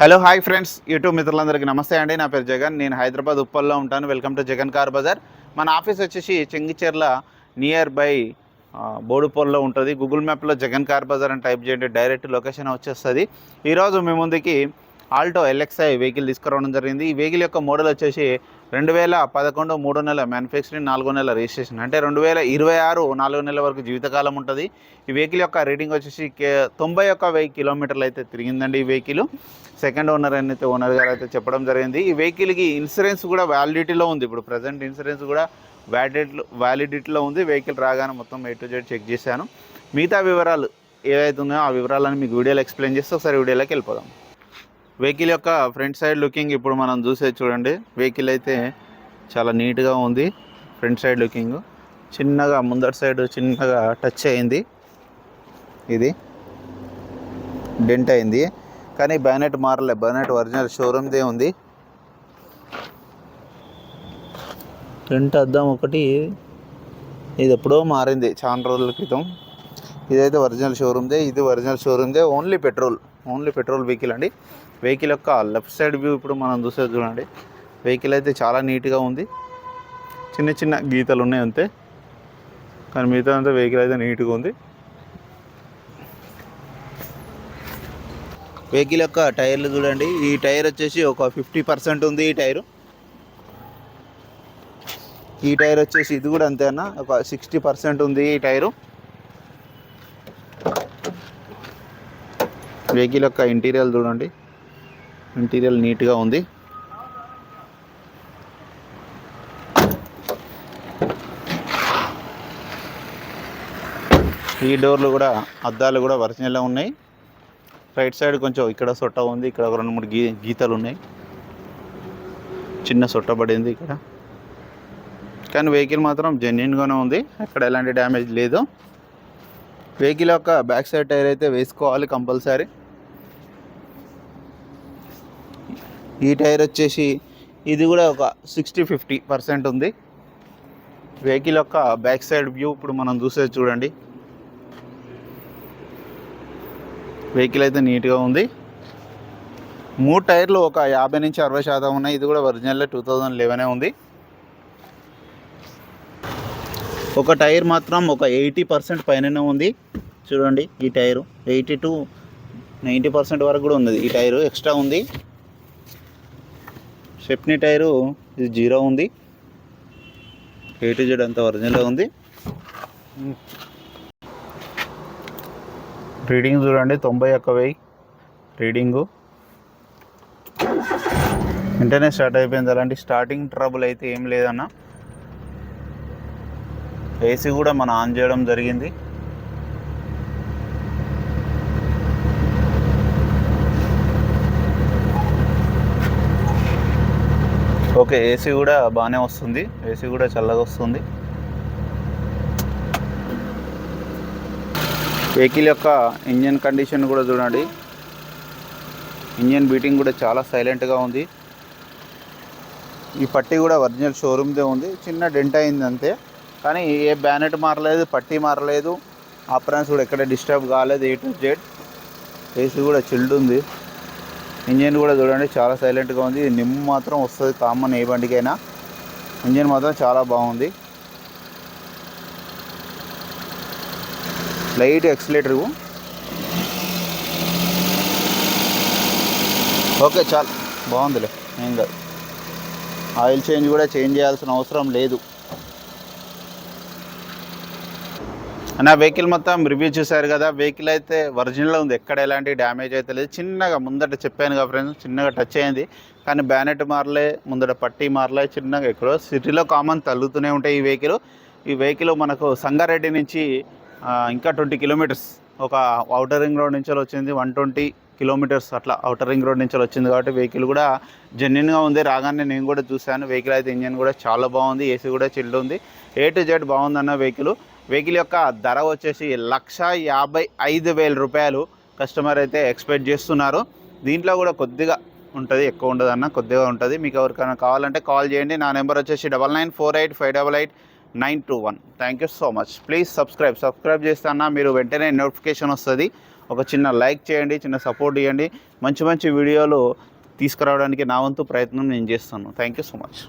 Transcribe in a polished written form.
Hello hi friends, YouTube మిత్రులందరికీ నమస్తే అండి. నా పేరు జగన్. నేను హైదరాబాద్ ఉప్పల్లో ఉంటాను. Welcome to Jagan car bazaar. మన ఆఫీస్ వచ్చేసి చెంగిచెర్ల నియర్ బై బోడుపల్లిలో ఉంటుంది. గూగుల్ మ్యాప్లో జగన్ కార్ బజార్ అని టైప్ చేయండి, డైరెక్ట్ లొకేషన్ వచ్చేస్తుంది. ఈరోజు మీ ముందుకి ఆల్టో ఎల్ఎక్స్ఐ వెహికల్ తీసుకురావడం జరిగింది. ఈ వెహికల్ యొక్క మోడల్ వచ్చేసి 2011 3 నెలల మ్యానుఫ్యాక్చరింగ్, 4 నెలల రిజిస్ట్రేషన్, అంటే 2026 4 నెలల వరకు జీవితకాలం ఉంటుంది. ఈ వెహికల్ యొక్క రేటింగ్ వచ్చేసి 91,000 కిలోమీటర్లు అయితే తిరిగిందండి. ఈ వెహికల్ సెకండ్ ఓనర్ అయితే ఓనర్ గారు అయితే చెప్పడం జరిగింది. ఈ వెహికల్కి ఇన్సూరెన్స్ కూడా వ్యాలిడిటీలో ఉంది. ఇప్పుడు ప్రజెంట్ ఇన్సూరెన్స్ కూడా వ్యాలిడిటీలో ఉంది. వెహికల్ రాగానే మొత్తం A to Z చెక్ చేశాను. మిగతా వివరాలు ఏవైతే ఉన్నాయో ఆ వివరాలను మీకు వీడియోలో ఎక్స్ప్లెయిన్ చేస్తే ఒకసారి వీడియోలోకి వెళ్ళిపోదాం. వెహికల్ యొక్క ఫ్రంట్ సైడ్ లుకింగ్ ఇప్పుడు మనం చూసేది చూడండి. వెహికల్ అయితే చాలా నీట్గా ఉంది. ఫ్రంట్ సైడ్ లుకింగ్ చిన్నగా ముందర సైడ్ చిన్నగా టచ్ అయింది, ఇది డెంట్ అయింది, కానీ బ్యానెట్ మారలే. బ్యానెట్ ఒరిజినల్ షోరూమ్దే ఉంది. ఫ్రంట్ అద్దం ఒకటి ఇది ఎప్పుడో మారింది, చాలా రోజుల క్రితం. ఇదైతే ఒరిజినల్ షోరూమ్దే, ఇది ఒరిజినల్ షోరూమ్దే. ఓన్లీ పెట్రోల్ వెహికల్ అండి. వెహికల్ యొక్క లెఫ్ట్ సైడ్ వ్యూ ఇప్పుడు మనం చూసేది చూడండి. వెహికల్ అయితే చాలా నీట్గా ఉంది. చిన్న చిన్న గీతలు ఉన్నాయి అంతే, కానీ మిగతా అంతా వెహికల్ అయితే నీట్గా ఉంది. వెహికల్ యొక్క టైర్లు చూడండి. ఈ టైర్ వచ్చేసి ఒక 50% ఉంది. ఈ టైర్ వచ్చేసి ఇది కూడా అంతేనా, ఒక 60% ఉంది ఈ టైరు. వెహికల్ యొక్క ఇంటీరియర్ చూడండి. ఇంటీరియర్ నీట్గా ఉంది. ఈ డోర్లు కూడా అద్దాలు కూడా ఒరిజినల్గా ఉన్నాయి. రైట్ సైడ్ కొంచెం ఇక్కడ సొట్ట ఉంది, ఇక్కడ ఒక 2-3 గీతలు ఉన్నాయి, చిన్న సొట్ట పడింది ఇక్కడ. కానీ వెహికల్ మాత్రం జెన్యున్గానే ఉంది, అక్కడ ఎలాంటి డ్యామేజ్ లేదు. వెహికల్ యొక్క బ్యాక్ సైడ్ టైర్ అయితే వేసుకోవాలి కంపల్సరీ. ఈ టైర్ వచ్చేసి ఇది కూడా ఒక 60-50% ఉంది. వెహికల్ యొక్క బ్యాక్ సైడ్ వ్యూ ఇప్పుడు మనం చూసేది చూడండి. వెహికల్ అయితే నీట్గా ఉంది. 3 టైర్లు ఒక 50-60% ఉన్నాయి. ఇది కూడా ఒరిజినల్ 2011 ఉంది. ఒక టైర్ మాత్రం ఒక 80% పైననే ఉంది చూడండి. ఈ టైరు 80 to 90% వరకు కూడా ఉంది. ఈ టైరు ఎక్స్ట్రా ఉంది. స్టెప్నీ టైరు ఇది 0 ఉంది. A to Z అంతా ఒరిజినల్గా ఉంది. రీడింగ్ చూడండి, 91,000 రీడింగు. వెంటనే స్టార్ట్ అయిపోయింది. అలాంటి స్టార్టింగ్ ట్రబుల్ అయితే ఏం లేదన్న. ఏసీ కూడా మనం ఆన్ చేయడం జరిగింది. ఓకే, ఏసీ కూడా బాగానే వస్తుంది. ఏసీ కూడా చల్లగా వస్తుంది. వెహికల్ యొక్క ఇంజన్ కండిషన్ కూడా చూడండి. ఇంజన్ బీటింగ్ కూడా చాలా సైలెంట్గా ఉంది. ఈ పట్టీ కూడా ఒరిజినల్ షోరూమ్దే ఉంది. చిన్న డెంట్ అయింది అంతే, కానీ ఏ బ్యానెట్ మారలేదు, పట్టీ మారలేదు, అప్రాన్స్ కూడా ఎక్కడ డిస్టర్బ్ కాలేదు. A to Z. ఏసీ కూడా చిల్డ్ ఉంది. ఇంజన్ కూడా చూడండి చాలా సైలెంట్గా ఉంది. నిమ్ము మాత్రం వస్తుంది కామన్ ఏ బండికైనా. ఇంజన్ మాత్రం చాలా బాగుంది. Light accelerator. ఓకే, చాలా బాగుందిలే, ఏం కాదు. ఆయిల్ చేంజ్ కూడా చేంజ్ చేయాల్సిన అవసరం లేదు. నా వెహికల్ మొత్తం రివ్యూ చూశారు కదా. వెహికల్ అయితే ఒరిజినల్ ఉంది, ఎక్కడ ఎలాంటి డ్యామేజ్ అయితే లేదు. చిన్నగా ముందట చెప్పాను కదా ఫ్రెండ్స్, చిన్నగా టచ్ అయింది, కానీ బ్యానెట్ మారలే, ముందట పట్టీ మారలే. చిన్నగా ఎక్కడో సిటీలో కామన్ తగ్గుతూనే ఉంటాయి ఈ వెహికల్ మనకు సంగారెడ్డి నుంచి ఇంకా 20 కిలోమీటర్స్ ఒక ఔటర్ రింగ్ రోడ్ నుంచి వచ్చింది. 120 కిలోమీటర్స్ అట్లా ఔటర్ రింగ్ రోడ్ నుంచి వచ్చింది. కాబట్టి వెహికల్ కూడా జెన్యున్గా ఉంది. రాగానే నేను కూడా చూశాను. వెహికల్ అయితే ఇంజన్ కూడా చాలా బాగుంది. ఏసీ కూడా చిల్డ్ ఉంది. A to Z బాగుందన్న వెహికల్ యొక్క ధర వచ్చేసి 1,55,000 రూపాయలు కస్టమర్ అయితే ఎక్స్పెక్ట్ చేస్తున్నారు. దీంట్లో కూడా కొద్దిగా ఉంటుంది, ఎక్కువ ఉండదు అన్న, కొద్దిగా ఉంటుంది. మీకు ఎవరికైనా కావాలంటే కాల్ చేయండి. నా నెంబర్ వచ్చేసి 9948588921. Thank you so much. Please subscribe చేస్తాను. మీరు వెంటనే నోటిఫికేషన్ వస్తుంది. ఒక చిన్న లైక్ చేయండి, చిన్న సపోర్ట్ ఇవ్వండి. మంచి మంచి వీడియోలు తీసుకురావడానికి నా వంతు ప్రయత్నం నేను చేస్తాను. Thank you so much.